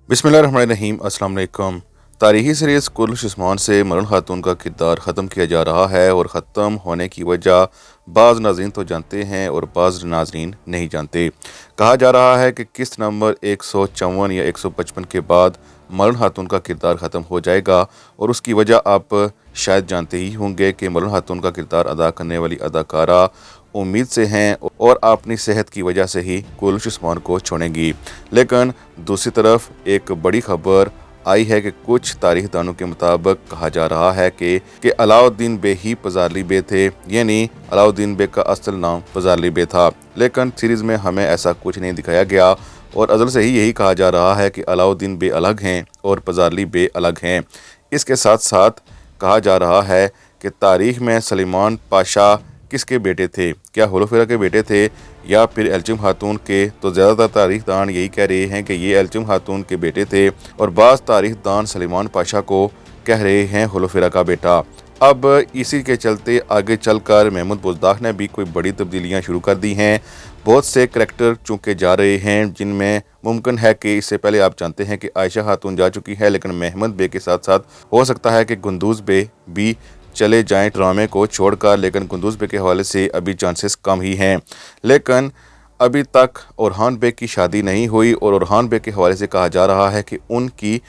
बिस्मिल्लाहिर्रहमानिर्रहीम। अस्सलाम वालेकुम। तारीखी सीरीज़ कुर्रश उस्मान से मरून खातून का किरदार ख़त्म किया जा रहा है और ख़त्म होने की वजह बाज़ नाज़रीन तो जानते हैं और बाज़ नाज़रीन नहीं जानते। कहा जा रहा है कि किस्त नंबर 154 या 155 के बाद मरून खातून का किरदार ख़त्म हो जाएगा और उसकी वजह आप शायद जानते ही होंगे कि मरून खातून का किरदार अदा करने वाली अदाकारा उम्मीद से हैं और अपनी सेहत की वजह से ही कुर्रश उस्मान को छोड़ेंगी। लेकिन दूसरी तरफ एक बड़ी खबर आई है कि कुछ तारीख दानों के मुताबिक कहा जा रहा है कि अलाउद्दीन बे ही पजारली बे थे, यानी अलाउद्दीन बे का असल नाम पजारली बे था। लेकिन सीरीज़ में हमें ऐसा कुछ नहीं दिखाया गया और अज़ल से ही यही कहा जा रहा है कि अलाउद्दीन बे अलग हैं और पजारली बे अलग हैं। इसके साथ साथ कहा जा रहा है कि तारीख में सलीमान पाशा किसके बेटे थे, क्या होलोफेरा के बेटे थे या फिर एल्चिम खातून के। तो ज़्यादातर तारीख दान यही कह रहे हैं कि ये एल्चिम खातून के बेटे थे और बाज़ तारीख दान सलीमान पाशा को कह रहे हैं होलोफेरा का बेटा। अब इसी के चलते आगे चलकर महमूद बुज़दाख ने भी कोई बड़ी तब्दीलियां शुरू कर दी हैं। बहुत से करैक्टर चुके जा रहे हैं जिनमें मुमकिन है कि इससे पहले आप जानते हैं कि आयशा खातून जा चुकी है, लेकिन महमूद बे के साथ साथ हो सकता है कि गुंदूज़ बे भी चले जाएं ड्रामे को छोड़कर। लेकिन गुंदूज़ बे के हवाले से अभी चांसेस कम ही हैं। लेकिन अभी तक ओरहान बे की शादी नहीं हुई और ओरहान बे के हवाले से कहा जा रहा है कि उनकी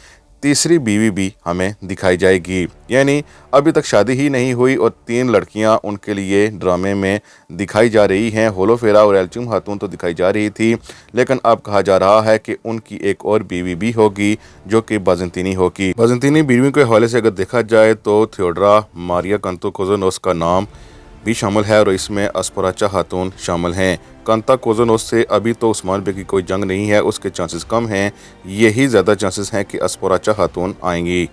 तीसरी बीवी भी हमें दिखाई जाएगी, यानी अभी तक शादी ही नहीं हुई और 3 लड़कियां उनके लिए ड्रामे में दिखाई जा रही हैं। होलोफेरा और एल्चिम खातून तो दिखाई जा रही थी, लेकिन अब कहा जा रहा है कि उनकी एक और बीवी भी होगी जो कि बाज़ंतीनी होगी। बाज़ंतीनी बीवी के हवाले से अगर देखा जाए तो थियोडोरा मारिया कांतोकोज़ोनोस का नाम भी शामिल है और इसमें एस्पराचा खातून शामिल हैं। कांताकोज़ोनोस से अभी तो उस्मान बे की कोई जंग नहीं है, उसके चांसेस कम हैं। यही ज़्यादा चांसेस हैं कि एस्पराचा खातून आएंगी।